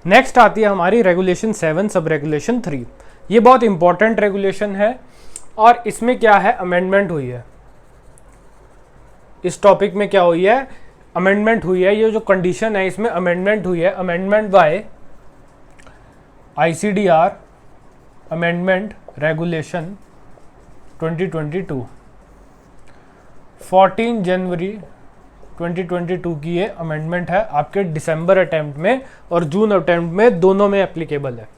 Next आती है हमारी रेगुलेशन 7 सब रेगुलेशन 3। ये बहुत इंपॉर्टेंट रेगुलेशन है और इसमें क्या है, अमेंडमेंट हुई है। इस टॉपिक में क्या हुई है, अमेंडमेंट हुई है। ये जो कंडीशन है इसमें अमेंडमेंट हुई है, amendment by ICDR amendment regulation 2022, 14 जनवरी 2022 की ये अमेंडमेंट है। आपके दिसंबर अटेम्प्ट में और जून अटेम्प्ट में दोनों में एप्लीकेबल है।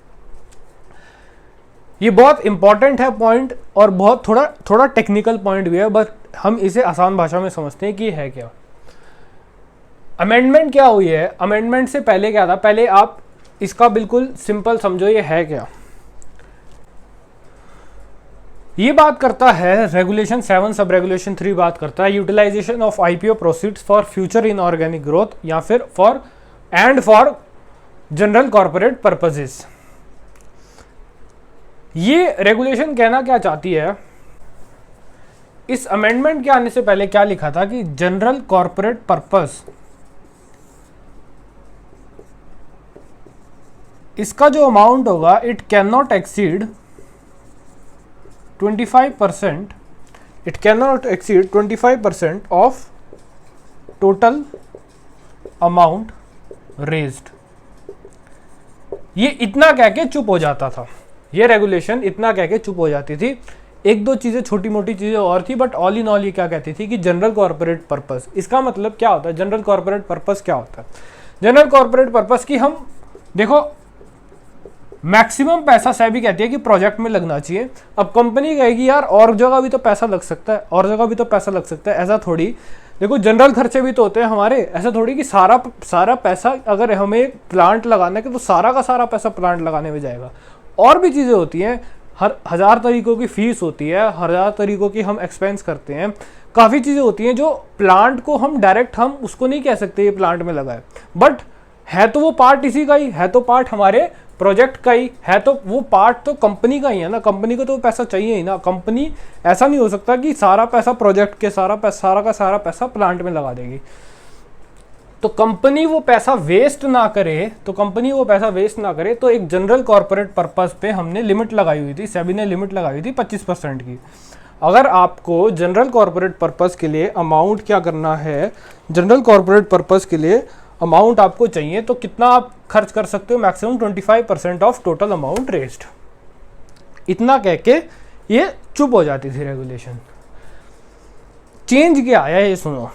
ये बहुत इंपॉर्टेंट है पॉइंट और बहुत थोड़ा टेक्निकल पॉइंट भी है, बट हम इसे आसान भाषा में समझते हैं कि है क्या। अमेंडमेंट क्या हुई है, अमेंडमेंट से पहले क्या था, पहले आप इसका बिल्कुल सिंपल समझो ये है क्या। ये बात करता है रेगुलेशन 7 सब रेगुलेशन 3 बात करता है utilization of IPO proceeds for future inorganic growth या फिर फॉर जनरल कॉर्पोरेट पर्पसेस। ये रेगुलेशन कहना क्या चाहती है, इस अमेंडमेंट के आने से पहले क्या लिखा था कि जनरल कॉर्पोरेट पर्पस, इसका जो अमाउंट होगा it can not exceed 25%, it cannot exceed 25% of total amount raised। ये इतना कह के चुप हो जाता था, ये रेगुलेशन इतना कह के चुप हो जाती थी। एक दो चीज़ें छोटी मोटी चीज़ें और थी, बट ऑल इन ऑल ये क्या कहती थी कि जनरल कॉर्पोरेट पर्पस। इसका मतलब क्या होता है, जनरल कॉर्पोरेट पर्पस क्या होता है, जनरल कॉर्पोरेट पर्पस की हम देखो मैक्सिमम पैसा सेबी कहती है कि प्रोजेक्ट में लगना चाहिए। अब कंपनी कहेगी यार और जगह भी तो पैसा लग सकता है, और जगह भी तो पैसा लग सकता है, ऐसा थोड़ी। देखो जनरल खर्चे भी तो होते हैं हमारे, ऐसा थोड़ी कि सारा पैसा अगर हमें प्लांट लगाना है तो सारा का सारा पैसा प्लांट लगाने में जाएगा। और भी चीज़ें होती हैं, हर 1000 तरीकों की फीस होती है, 1000 तरीकों की हम एक्सपेंस करते हैं, काफ़ी चीज़ें होती हैं जो प्लांट को हम डायरेक्ट हम उसको नहीं कह सकते ये प्लांट में लगा है, बट है तो वो पार्ट इसी का ही है, तो पार्ट हमारे प्रोजेक्ट का ही है, तो वो पार्ट तो कंपनी का ही है ना, कंपनी को तो पैसा चाहिए ही ना। कंपनी ऐसा नहीं हो सकता कि सारा पैसा प्रोजेक्ट के सारा का सारा पैसा प्लांट में लगा देगी। तो कंपनी वो पैसा वेस्ट ना करे, तो एक जनरल कॉर्पोरेट पर्पस पे हमने लिमिट लगाई हुई थी, सेबी ने लिमिट लगाई हुई थी 25% की। अगर आपको जनरल कॉर्पोरेट पर्पस के लिए अमाउंट क्या करना है, जनरल कॉर्पोरेट पर्पस के लिए अमाउंट आपको चाहिए तो कितना आप खर्च कर सकते हो, maximum 25% of total amount raised. इतना कह के ये चुप हो जाती थी रेगुलेशन। चेंज क्या आया ये सुनो।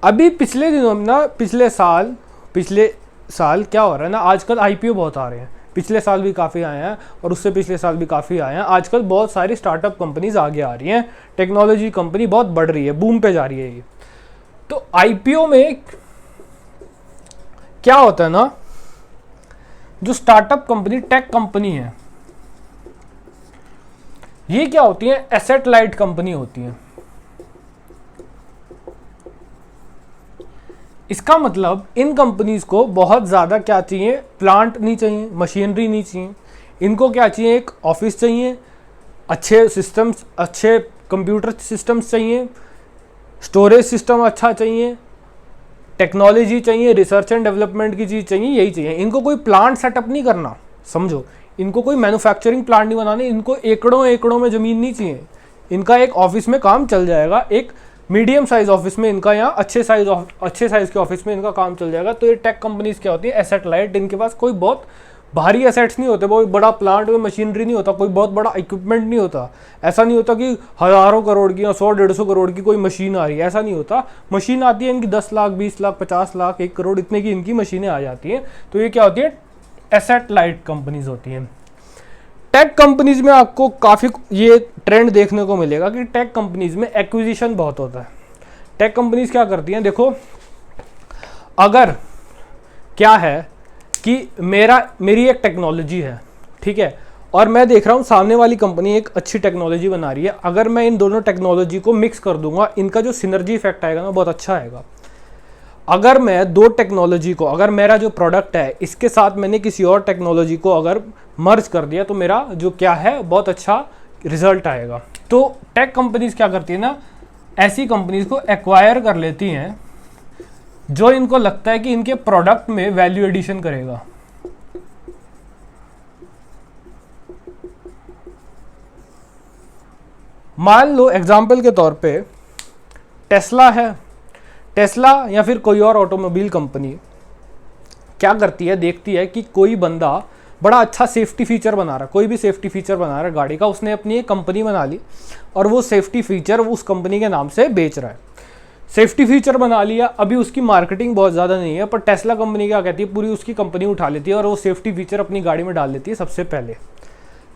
अभी पिछले दिनों में ना, पिछले साल क्या हो रहा है ना, आजकल IPO बहुत आ रहे हैं। पिछले साल भी काफ़ी आए हैं और उससे पिछले साल भी काफ़ी आए हैं। आजकल बहुत सारी स्टार्टअप कंपनीज आगे आ रही हैं, टेक्नोलॉजी कंपनी बहुत बढ़ रही है, बूम पे जा रही है ये। तो IPO में क्या होता है ना, जो स्टार्टअप कंपनी, टेक कंपनी है, ये क्या होती है, एसेट लाइट कंपनी होती है। इसका मतलब इन कंपनीज को बहुत ज़्यादा क्या चाहिए, प्लांट नहीं चाहिए, मशीनरी नहीं चाहिए, इनको क्या चाहिए, एक ऑफिस चाहिए, अच्छे सिस्टम्स, अच्छे कंप्यूटर सिस्टम्स चाहिए, स्टोरेज सिस्टम अच्छा चाहिए, टेक्नोलॉजी चाहिए, रिसर्च एंड डेवलपमेंट की चीज़ चाहिए, यही चाहिए। इनको कोई प्लांट सेटअप नहीं करना, समझो, इनको कोई मैन्युफैक्चरिंग प्लांट नहीं बनाने, इनको एकड़ों में ज़मीन नहीं चाहिए। इनका एक ऑफिस में काम चल जाएगा, एक मीडियम साइज ऑफिस में इनका, यहाँ अच्छे साइज के ऑफिस में इनका काम चल जाएगा। तो ये टेक कंपनीज क्या होती है, एसेट लाइट। इनके पास कोई बहुत भारी एसेट्स नहीं होते, कोई बड़ा प्लांट में मशीनरी नहीं होता, कोई बहुत बड़ा इक्विपमेंट नहीं होता। ऐसा नहीं होता कि हज़ारों करोड़ की या 100-150 करोड़ की कोई मशीन आ रही है, ऐसा नहीं होता। मशीन आती है इनकी 10 लाख, 20 लाख, 50 लाख, 1 करोड़, इतने की इनकी मशीनें आ जाती हैं। तो ये क्या होती है, एसेट लाइट कंपनीज होती हैं। टेक कंपनीज में आपको काफ़ी ये ट्रेंड देखने को मिलेगा कि टेक कंपनीज में एक्विजिशन बहुत होता है। टेक कंपनीज क्या करती हैं, देखो, अगर क्या है कि मेरी एक टेक्नोलॉजी है, ठीक है, और मैं देख रहा हूँ सामने वाली कंपनी एक अच्छी टेक्नोलॉजी बना रही है। अगर मैं इन दोनों टेक्नोलॉजी को मिक्स कर दूंगा, इनका जो सिनर्जी इफेक्ट आएगा ना, बहुत अच्छा आएगा। अगर मैं दो टेक्नोलॉजी को, अगर मेरा जो प्रोडक्ट है इसके साथ मैंने किसी और टेक्नोलॉजी को अगर मर्ज कर दिया, तो मेरा जो क्या है, बहुत अच्छा रिजल्ट आएगा। तो टेक कंपनीज क्या करती है ना, ऐसी कंपनीज को एक्वायर कर लेती हैं जो इनको लगता है कि इनके प्रोडक्ट में वैल्यू एडिशन करेगा। मान लो एग्जाम्पल के तौर पे टेस्ला है, टेस्ला या फिर कोई और ऑटोमोबाइल कंपनी क्या करती है, देखती है कि कोई बंदा बड़ा अच्छा सेफ्टी फीचर बना रहा है, कोई भी सेफ्टी फीचर बना रहा है गाड़ी का, उसने अपनी एक कंपनी बना ली और वो सेफ्टी फीचर उस कंपनी के नाम से बेच रहा है। सेफ्टी फीचर बना लिया, अभी उसकी मार्केटिंग बहुत ज़्यादा नहीं है, पर टेस्ला कंपनी क्या कहती है, पूरी उसकी कंपनी उठा लेती है और वो सेफ्टी फीचर अपनी गाड़ी में डाल लेती है सबसे पहले।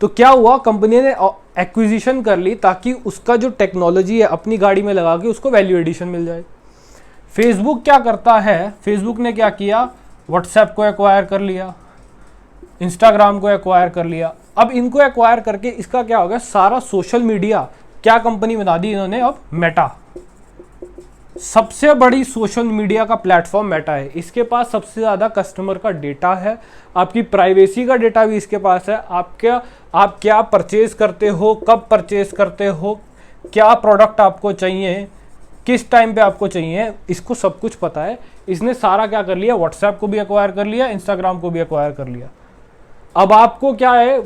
तो क्या हुआ, कंपनी ने एक्विजिशन कर ली ताकि उसका जो टेक्नोलॉजी है अपनी गाड़ी में लगा के उसको वैल्यू एडिशन मिल जाए। फेसबुक क्या करता है, फेसबुक ने क्या किया, व्हाट्सएप को एक्वायर कर लिया, इंस्टाग्राम को एक्वायर कर लिया। अब इनको एक्वायर करके इसका क्या हो गया, सारा सोशल मीडिया क्या कंपनी बना दी इन्होंने, अब मेटा। सबसे बड़ी सोशल मीडिया का प्लेटफॉर्म मेटा है, इसके पास सबसे ज़्यादा कस्टमर का डेटा है, आपकी प्राइवेसी का डेटा भी इसके पास है, आप क्या परचेज करते हो, कब परचेज करते हो, क्या प्रोडक्ट आपको चाहिए, किस टाइम पे आपको चाहिए, इसको सब कुछ पता है। इसने सारा क्या कर लिया, व्हाट्सएप को भी एक्वायर कर लिया, इंस्टाग्राम को भी एक्वायर कर लिया। अब आपको क्या है,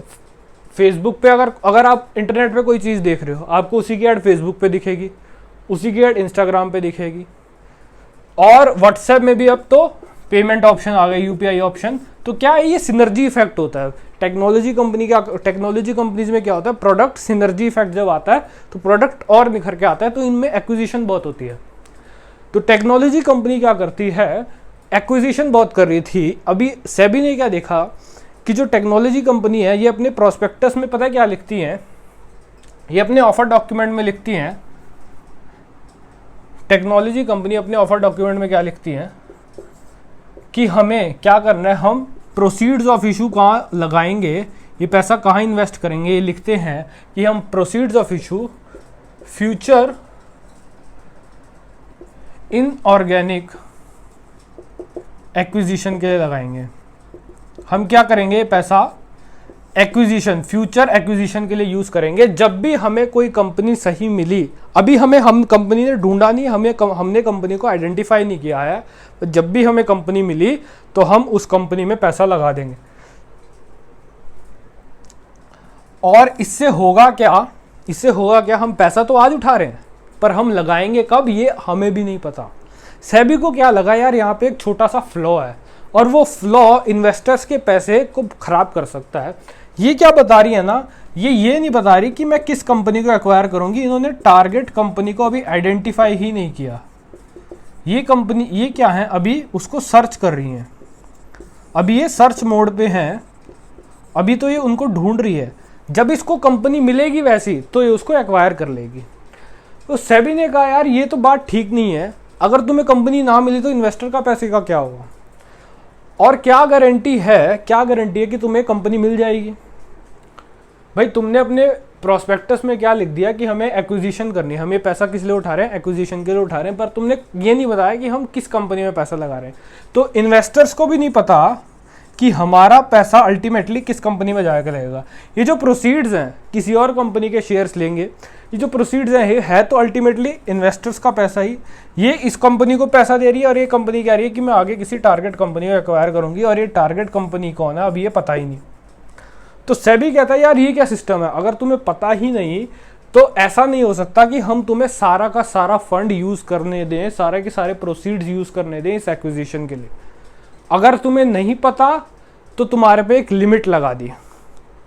फेसबुक पे अगर आप इंटरनेट पे कोई चीज़ देख रहे हो, आपको उसी की ऐड फेसबुक पे दिखेगी, उसी की ऐड इंस्टाग्राम पे दिखेगी, और व्हाट्सएप में भी अब तो पेमेंट ऑप्शन आ गए, यूपीआई ऑप्शन। तो क्या है, ये सिनर्जी इफेक्ट होता है। टेक्नोलॉजी कंपनीज में क्या होता है, प्रोडक्ट सिनर्जी इफेक्ट जब आता है तो प्रोडक्ट और निखर के आता है, तो इनमें एक्विजिशन बहुत होती है। तो टेक्नोलॉजी कंपनी क्या करती है, एक्विजिशन बहुत कर रही थी। अभी सेबी ने क्या देखा कि जो टेक्नोलॉजी कंपनी है ये अपने प्रोस्पेक्टस में पता है क्या लिखती हैं, ये अपने ऑफर डॉक्यूमेंट में लिखती हैं, टेक्नोलॉजी कंपनी अपने ऑफर डॉक्यूमेंट में क्या लिखती हैं कि हमें क्या करना है, हम प्रोसीड्स ऑफ इशू कहाँ लगाएंगे, ये पैसा कहाँ इन्वेस्ट करेंगे, ये लिखते हैं कि हम proceeds of issue future inorganic acquisition के लिए लगाएंगे। हम क्या करेंगे, पैसा एक्विजिशन, फ्यूचर एक्विजिशन के लिए यूज करेंगे। जब भी हमें कोई कंपनी सही मिली, अभी हम कंपनी ने ढूंढा नहीं, हमने कंपनी को आइडेंटिफाई नहीं किया है, तो जब भी हमें कंपनी मिली तो हम उस कंपनी में पैसा लगा देंगे। और इससे होगा क्या, हम पैसा तो आज उठा रहे हैं पर हम लगाएंगे कब, ये हमें भी नहीं पता। सेबी को क्या लगा, यार यहाँ पे एक छोटा सा फ्लॉ है और वो फ्लॉ इन्वेस्टर्स के पैसे को खराब कर सकता है। ये क्या बता रही है ना, ये नहीं बता रही कि मैं किस कंपनी को एक्वायर करूंगी, इन्होंने टारगेट कंपनी को अभी आइडेंटिफाई ही नहीं किया। ये कंपनी, ये क्या है, अभी उसको सर्च कर रही हैं, अभी ये सर्च मोड पे हैं, अभी तो ये उनको ढूंढ रही है। जब इसको कंपनी मिलेगी वैसी तो ये उसको एक्वायर कर लेगी। तो सेबी ने कहा यार ये तो बात ठीक नहीं है, अगर तुम्हें कंपनी ना मिली तो इन्वेस्टर का पैसे का क्या होगा, और क्या गारंटी है कि तुम्हें कंपनी मिल जाएगी। भाई तुमने अपने प्रोस्पेक्टस में क्या लिख दिया कि हमें एक्विजिशन करनी है, हम ये पैसा किस लिए उठा रहे हैं, एक्विजिशन के लिए उठा रहे हैं, पर तुमने ये नहीं बताया कि हम किस कंपनी में पैसा लगा रहे हैं। तो इन्वेस्टर्स को भी नहीं पता कि हमारा पैसा अल्टीमेटली किस कंपनी में जाकर रहेगा। ये जो प्रोसीड्स हैं, किसी और कंपनी के शेयर्स लेंगे, ये जो प्रोसीड्स हैं है तो अल्टीमेटली इन्वेस्टर्स का पैसा ही। ये इस कंपनी को पैसा दे रही है और ये कंपनी कह रही है कि मैं आगे किसी टारगेट कंपनी को एक्वायर करूंगी, और ये टारगेट कंपनी कौन है अभी ये पता ही नहीं। तो सेबी कहता है यार ये क्या सिस्टम है, अगर तुम्हें पता ही नहीं तो ऐसा नहीं हो सकता कि हम तुम्हें सारा का सारा फंड यूज करने दें, सारे के सारे प्रोसीड्स यूज करने दें इस एक्विजिशन के लिए। अगर तुम्हें नहीं पता तो तुम्हारे पे एक लिमिट लगा दी,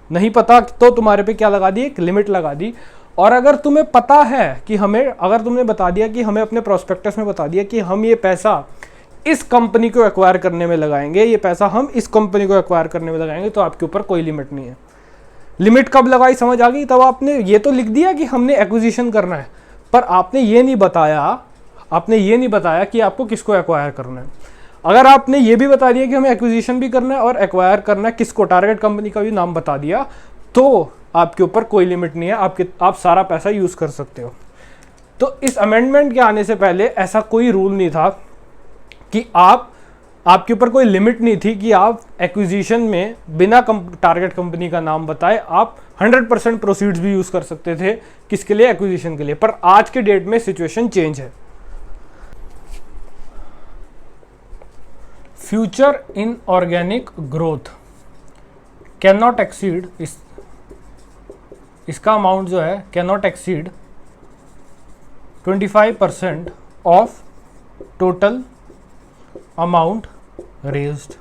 नहीं पता तो तुम्हारे पे क्या लगा दी, एक लिमिट लगा दी। और अगर तुम्हें पता है कि अगर तुमने बता दिया कि हमें अपने प्रोस्पेक्टस में बता दिया कि हम ये पैसा इस कंपनी को एक्वायर करने में लगाएंगे, ये पैसा हम इस कंपनी को एक्वायर करने में लगाएंगे, तो आपके ऊपर कोई लिमिट नहीं है। लिमिट कब लगाई समझ आ गई, तब आपने ये तो लिख दिया कि हमने एक्विजिशन करना है, पर आपने ये नहीं बताया कि आपको किसको एक्वायर करना है। अगर आपने ये भी बता दिया कि हमें एक्विजिशन भी करना है और एक्वायर करना है किसको, टारगेट कंपनी का भी नाम बता दिया, तो आपके ऊपर कोई लिमिट नहीं है, आप सारा पैसा यूज कर सकते हो। तो इस अमेंडमेंट के आने से पहले ऐसा कोई रूल नहीं था कि आपके ऊपर कोई लिमिट नहीं थी कि आप एक्विजिशन में बिना टारगेट कंपनी का नाम बताए आप 100% प्रोसीड्स भी यूज कर सकते थे, किसके लिए, एक्विजिशन के लिए। पर आज के डेट में सिचुएशन चेंज है। Future in organic growth can not exceed इसका अमाउंट जो है can not exceed 25% of total amount raised.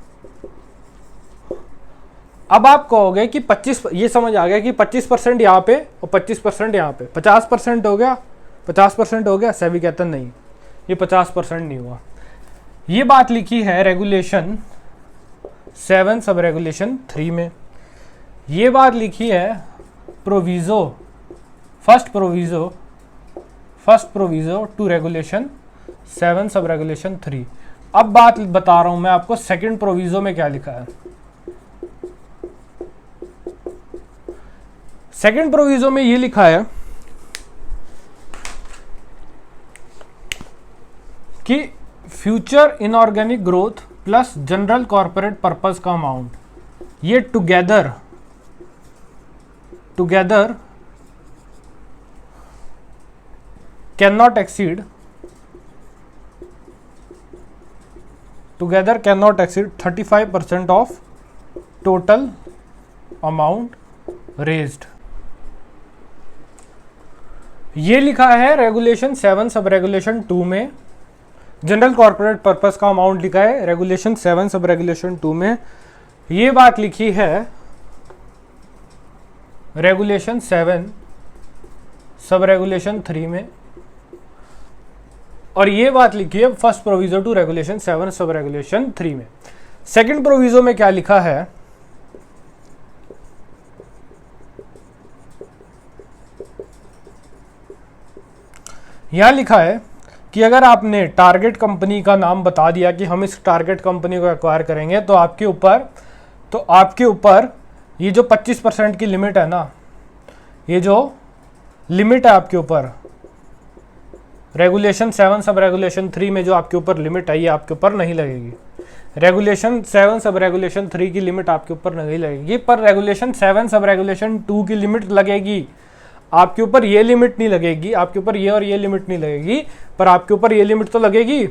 अब आप कहोगे कि 25, ये समझ आ गया कि 25% यहाँ पे और 25% यहाँ पे, 50% हो गया, 50% हो गया। सेबी कहता नहीं, ये 50% नहीं हुआ। ये बात लिखी है रेगुलेशन 7 सब रेगुलेशन 3 में। ये बात लिखी है proviso, first proviso to regulation 7 sub regulation 3। अब बात बता रहा हूं मैं आपको सेकंड प्रोविजो में क्या लिखा है। सेकंड प्रोविजो में ये लिखा है कि future inorganic growth plus general corporate purpose का अमाउंट, ये together can not exceed 35% of total amount raised. ये लिखा है रेगुलेशन 7 सब रेगुलेशन 2 में। जनरल कॉर्पोरेट पर्पस का अमाउंट लिखा है रेगुलेशन 7 सब रेगुलेशन 2 में। ये बात लिखी है रेगुलेशन 7 सब रेगुलेशन 3 में, और ये बात लिखी है first proviso to regulation 7 sub regulation 3 में। सेकंड प्रोविजो में क्या लिखा है, यहां लिखा है कि अगर आपने टारगेट कंपनी का नाम बता दिया कि हम इस टारगेट कंपनी को एक्वायर करेंगे, तो आपके ऊपर ये जो 25% की लिमिट है ना, ये जो लिमिट है आपके ऊपर रेगुलेशन 7 सब रेगुलेशन 3 में, जो आपके ऊपर लिमिट है, ये आपके ऊपर नहीं लगेगी। रेगुलेशन 7 सब रेगुलेशन 3 की लिमिट आपके ऊपर नहीं लगेगी, पर रेगुलेशन 7 सब रेगुलेशन 2 की लिमिट लगेगी। आपके ऊपर ये लिमिट नहीं लगेगी, आपके ऊपर ये और ये लिमिट नहीं लगेगी, पर आपके ऊपर ये लिमिट तो लगेगी।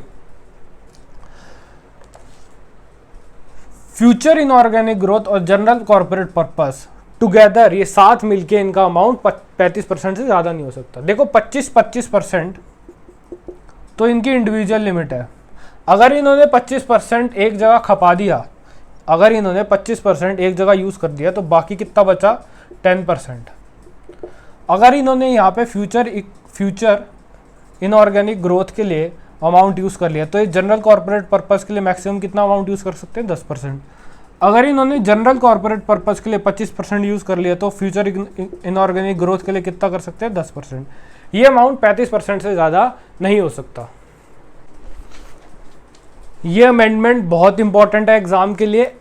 फ्यूचर इनऑर्गेनिक ग्रोथ और जनरल कॉर्पोरेट पर्पस टुगेदर, ये साथ मिलके इनका अमाउंट 35% से ज्यादा नहीं हो सकता। देखो 25% तो इनकी इंडिविजुअल लिमिट है। अगर इन्होंने 25% एक जगह खपा दिया, अगर इन्होंने 25% एक जगह यूज कर दिया, तो बाकी कितना बचा 10%। अगर इन्होंने यहाँ पे फ्यूचर इनऑर्गेनिक ग्रोथ के लिए अमाउंट यूज कर लिया, तो ये जनरल कॉर्पोरेट पर्पस के लिए मैक्सिमम कितना अमाउंट यूज कर सकते हैं 10%। अगर इन्होंने जनरल कॉर्पोरेट पर्पस के लिए 25% यूज कर लिया, तो फ्यूचर इनऑर्गेनिक ग्रोथ के लिए कितना कर सकते हैं 10%। ये अमाउंट 35% से ज्यादा नहीं हो सकता। ये अमेंडमेंट बहुत इंपॉर्टेंट है एग्जाम के लिए।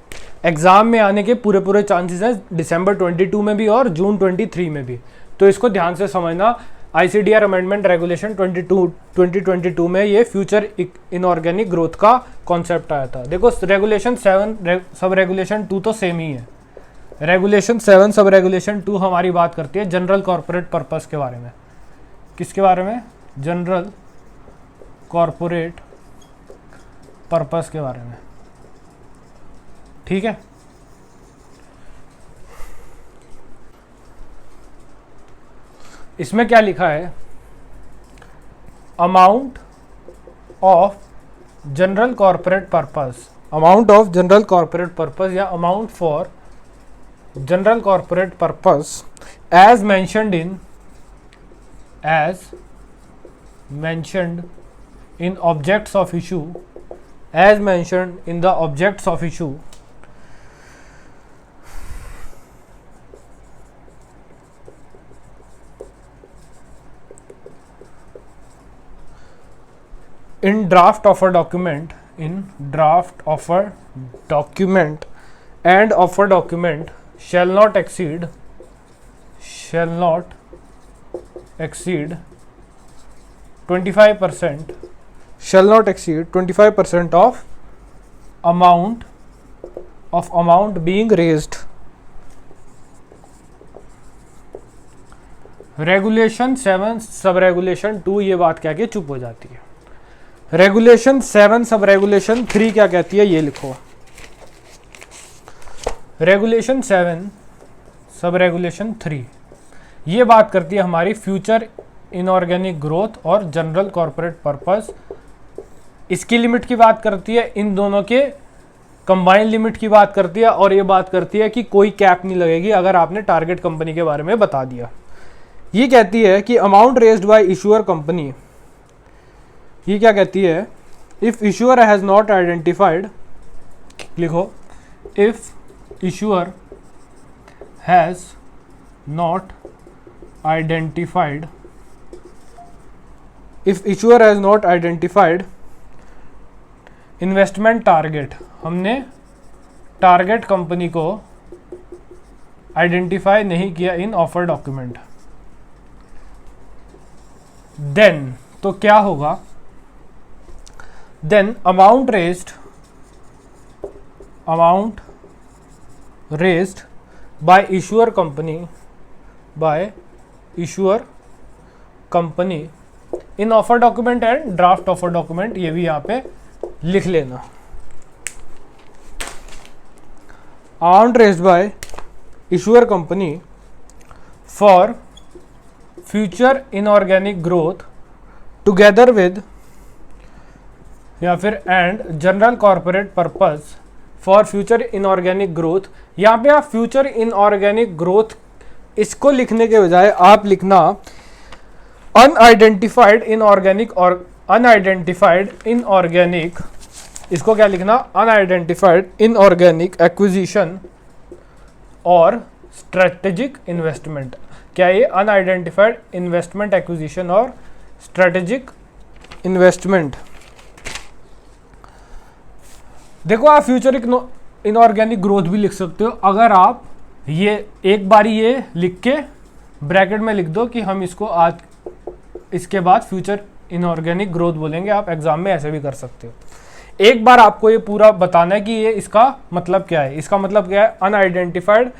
एग्जाम में आने के पूरे चांसेस हैं दिसंबर 22 में भी और जून 23 में भी, तो इसको ध्यान से समझना। ICDR अमेंडमेंट रेगुलेशन 2022 में ये फ्यूचर इनऑर्गेनिक ग्रोथ का कॉन्सेप्ट आया था। देखो रेगुलेशन 7 सब रेगुलेशन 2 तो सेम ही है। रेगुलेशन 7 सब रेगुलेशन 2 हमारी बात करती है जनरल कॉर्पोरेट पर्पस के बारे में। किसके बारे में? जनरल कॉर्पोरेट पर्पस के बारे में, ठीक है। इसमें क्या लिखा है, amount of general corporate purpose, amount of general corporate purpose या amount for general corporate purpose as mentioned in objects of issue, as mentioned in the objects of issue in draft of a document, and offer document shall not exceed 25% shall not exceed 25% of amount being raised। Regulation 7 sub regulation 2 ये बात कह के चुप हो जाती है। Regulation 7 sub regulation 3 क्या कहती है, ये लिखो। रेगुलेशन 7 सब रेगुलेशन 3 ये बात करती है हमारी फ्यूचर इनऑर्गेनिक ग्रोथ और जनरल कॉर्पोरेट पर्पस। इसकी लिमिट की बात करती है, इन दोनों के कंबाइंड लिमिट की बात करती है, और ये बात करती है कि कोई कैप नहीं लगेगी अगर आपने टारगेट कंपनी के बारे में बता दिया। ये कहती है कि amount raised by issuer company, ये क्या कहती है, if issuer has not identified, लिखो, if issuer has not identified, if issuer has not identified investment target, हमने टारगेट कंपनी को आइडेंटिफाई नहीं किया इन ऑफर डॉक्यूमेंट, देन तो क्या होगा, then amount raised by issuer company in offer document and draft offer document, ये भी यहां पे लिख लेना। Amount raised by issuer company for future inorganic growth together with, या फिर and general corporate purpose for future inorganic growth. यहाँ पे आप फ्यूचर इनऑर्गेनिक ग्रोथ इसको लिखने के बजाय आप लिखना अनआइडेंटिफाइड इनऑर्गेनिक, और अनआइडेंटिफाइड इनऑर्गेनिक, इसको क्या लिखना, अनआइडेंटिफाइड इनऑर्गेनिक एक्विजिशन और स्ट्रेटेजिक इन्वेस्टमेंट। क्या ये अनआइडेंटिफाइड इन्वेस्टमेंट एक्विजिशन और स्ट्रेटेजिक इन्वेस्टमेंट। देखो आप फ्यूचर इनऑर्गेनिक ग्रोथ भी लिख सकते हो, अगर आप ये एक बारी ये लिख के ब्रैकेट में लिख दो कि हम इसको आज इसके बाद फ्यूचर इनऑर्गेनिक ग्रोथ बोलेंगे, आप एग्जाम में ऐसे भी कर सकते हो। एक बार आपको ये पूरा बताना है कि ये इसका मतलब क्या है। इसका मतलब क्या है, अनआइडेंटिफाइड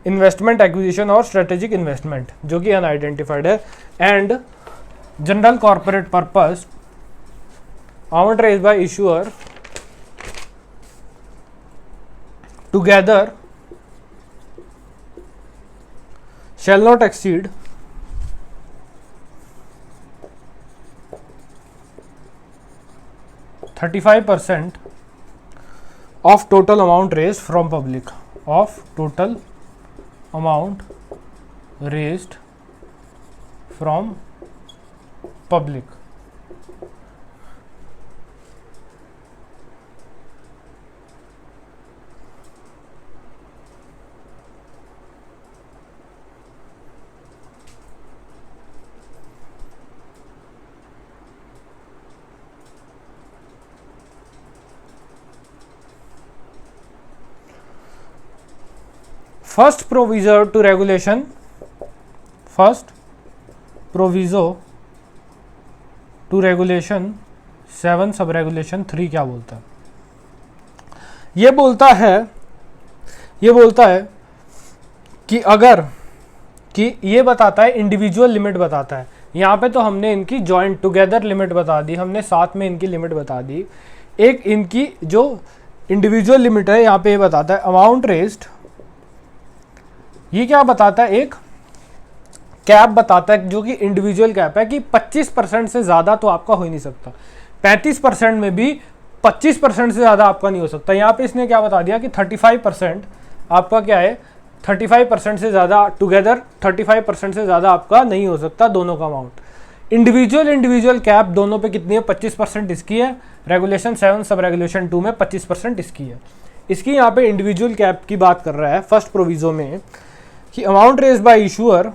इन्वेस्टमेंट एक्विजिशन और स्ट्रेटेजिक इन्वेस्टमेंट, जो कि अनआइडेंटिफाइड है, and general corporate purpose amount raised by issuer together shall not exceed 35% of total amount raised from public, of total amount raised from public। First proviso to regulation, first proviso to regulation 7 sub regulation 3 क्या बोलता है, ये बोलता है कि अगर कि ये बताता है, इंडिविजुअल लिमिट बताता है। यहाँ पे तो हमने इनकी जॉइंट टुगेदर लिमिट बता दी, हमने साथ में इनकी लिमिट बता दी। एक इनकी जो इंडिविजुअल लिमिट है यहाँ पे ये बताता है अमाउंट रेज्ड, ये क्या बताता है, एक कैप बताता है जो कि इंडिविजुअल कैप है कि 25% से ज़्यादा तो आपका हो ही नहीं सकता, 35% में भी 25% से ज़्यादा आपका नहीं हो सकता। यहाँ पे इसने क्या बता दिया कि 35% आपका क्या है, 35% से ज़्यादा टुगेदर 35% से ज़्यादा आपका नहीं हो सकता दोनों का अमाउंट। इंडिविजुअल कैप दोनों पे कितनी है, 25% इसकी है, रेगुलेशन 7 सब रेगुलेशन 2 में 25% इसकी है। इसकी यहाँ पे इंडिविजुअल कैप की बात कर रहा है फर्स्ट प्रोविजो में कि amount raised by issuer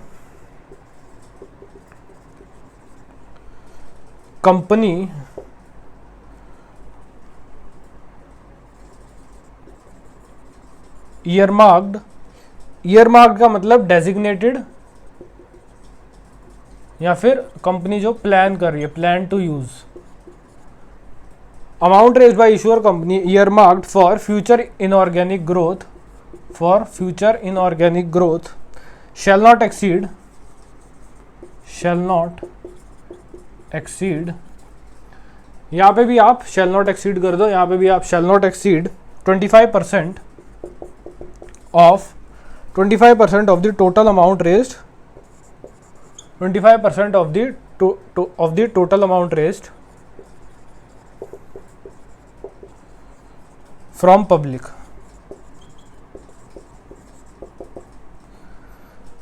company earmarked का मतलब डेजिग्नेटेड, या फिर कंपनी जो प्लान कर रही है, plan to use. Amount raised by issuer company earmarked for future inorganic growth, for future inorganic growth shall not exceed यहाँ पे भी आप shall not exceed कर दो, यहाँ पे भी आप shall not exceed 25% of the total amount raised 25% of the total amount raised from public।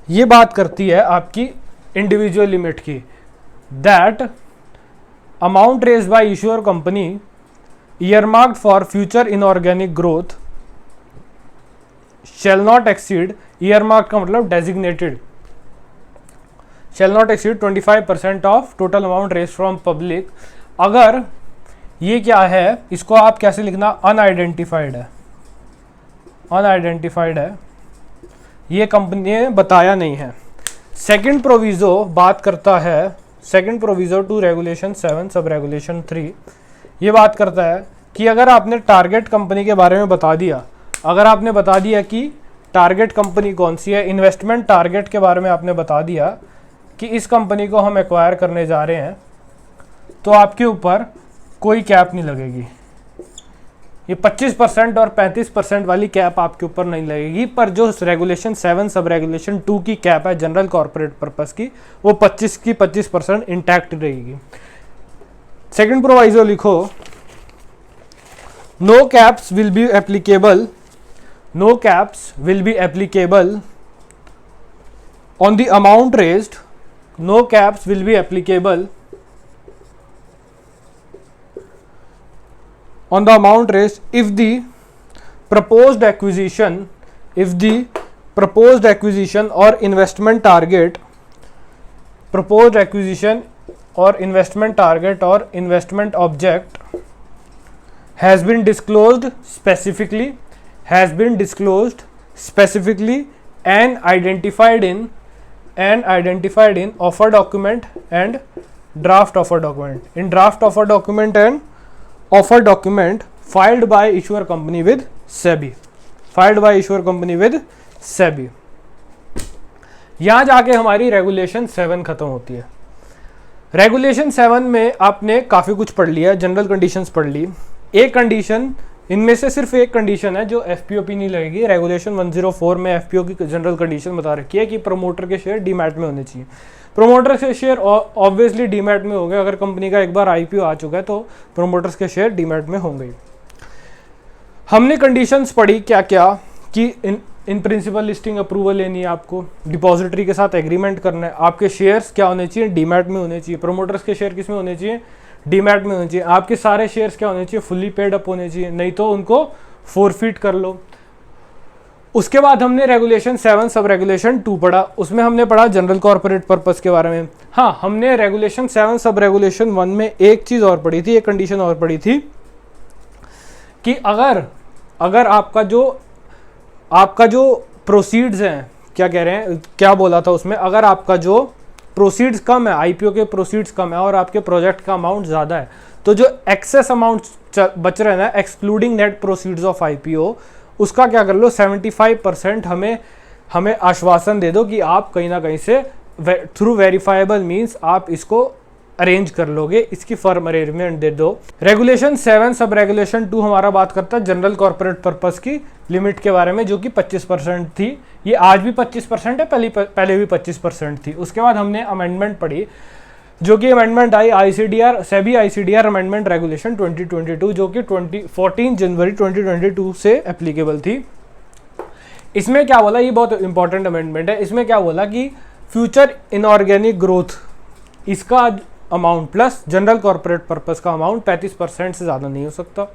ये बात करती है आपकी इंडिविजुअल लिमिट की, that amount raised bye issuer company earmarked for future inorganic growth shall not exceed, earmarked का मतलब designated, shall not exceed 25% of total amount raised from public। अगर ये क्या है, इसको आप कैसे लिखना, अनआइडेंटिफाइड है, अनआइडेंटिफाइड है, ये कंपनी ने बताया नहीं है। सेकंड प्रोविजो बात करता है, second proviso to regulation 7 sub regulation 3 ये बात करता है कि अगर आपने टारगेट कंपनी के बारे में बता दिया, अगर आपने बता दिया कि टारगेट कंपनी कौन सी है, इन्वेस्टमेंट टारगेट के बारे में आपने बता दिया कि इस कंपनी को हम एक्वायर करने जा रहे हैं, तो आपके ऊपर कोई कैप नहीं लगेगी। ये 25% और 35% वाली कैप आपके ऊपर नहीं लगेगी, पर जो रेगुलेशन 7 सब रेगुलेशन 2 की कैप है जनरल कॉर्पोरेट पर्पस की, वो 25% इंटैक्ट रहेगी। सेकंड प्रोवाइजो लिखो, no caps will be applicable, no caps will be applicable on the amount raised, no caps will be applicable on the amount raised if the proposed acquisition, if the proposed acquisition or investment target, proposed acquisition or investment target or investment object has been disclosed specifically, has been disclosed specifically and identified in offer document and draft offer document, in draft offer document and offer document filed by issuer company with SEBI, filed by issuer company with SEBI। यहां जाके हमारी regulation 7 खत्म होती है। Regulation 7 में आपने काफी कुछ पढ़ लिया, जनरल कंडीशंस पढ़ ली। एक कंडीशन, इनमें से सिर्फ एक कंडीशन है जो एफपीओपी नहीं लगेगी। रेगुलेशन 104 में एफपीओ की जनरल कंडीशन बता रखी है कि प्रमोटर के शेयर डीमैट में होने चाहिए। प्रोमोटर के शेयर ऑब्वियसली डीमैट में होंगे, अगर कंपनी का एक बार आईपीओ आ चुका है तो प्रोमोटर्स के शेयर डीमैट में होंगे। हमने कंडीशंस पढ़ी क्या क्या, कि इन प्रिंसिपल लिस्टिंग अप्रूवल लेनी है आपको, डिपॉजिटरी के साथ एग्रीमेंट करना है, आपके शेयर्स क्या होने चाहिए, डीमैट में होने चाहिए, प्रोमोटर्स के शेयर किस में होने चाहिए, डीमैट में होने चाहिए, आपके सारे शेयर्स क्या होने चाहिए, फुल्ली पेड अप होने चाहिए, नहीं तो उनको फोरफिट कर लो। उसके बाद हमने रेगुलेशन 7 सब रेगुलेशन 2 पढ़ा, उसमें हमने पढ़ा जनरल कॉर्पोरेट पर्पस के बारे में। हाँ, हमने रेगुलेशन 7 सब रेगुलेशन 1 में एक चीज और पढ़ी थी, एक कंडीशन और पढ़ी थी कि अगर आपका जो प्रोसीड्स हैं, क्या कह रहे हैं, क्या बोला था उसमें, अगर आपका जो प्रोसीड्स कम है, आईपीओ के प्रोसीड्स कम है और आपके प्रोजेक्ट का अमाउंट ज्यादा है, तो जो एक्सेस अमाउंट बच रहे हैं ना, excluding net proceeds of IPO, उसका क्या कर लो, 75% हमें आश्वासन दे दो कि आप कहीं ना कहीं से थ्रू वेरीफाइबल मींस आप इसको अरेंज कर लोगे, इसकी फर्म अरेंजमेंट दे दो। रेगुलेशन 7 सब रेगुलेशन 2 हमारा बात करता है जनरल कॉर्पोरेट पर्पस की लिमिट के बारे में, जो कि 25% थी। ये आज भी 25% है, पहले भी 25% थी। उसके बाद हमने अमेंडमेंट पढ़ी, जो कि amendment I ICDR, SEBI ICDR amendment regulation 2022, जो कि 14 जनवरी 2022 से एप्लीकेबल थी। इसमें क्या बोला, ये बहुत इंपॉर्टेंट अमेंडमेंट है। इसमें क्या बोला कि फ्यूचर इनऑर्गेनिक ग्रोथ, इसका amount plus general corporate purpose का अमाउंट 35% से ज़्यादा नहीं हो सकता।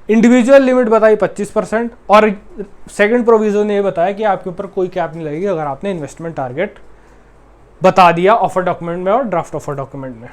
इंडिविजुअल लिमिट बताई 25%, और सेकंड प्रोविजन ने ये बताया कि आपके ऊपर कोई कैप नहीं लगेगी अगर आपने इन्वेस्टमेंट टारगेट बता दिया ऑफर डॉक्यूमेंट में और ड्राफ्ट ऑफर डॉक्यूमेंट में।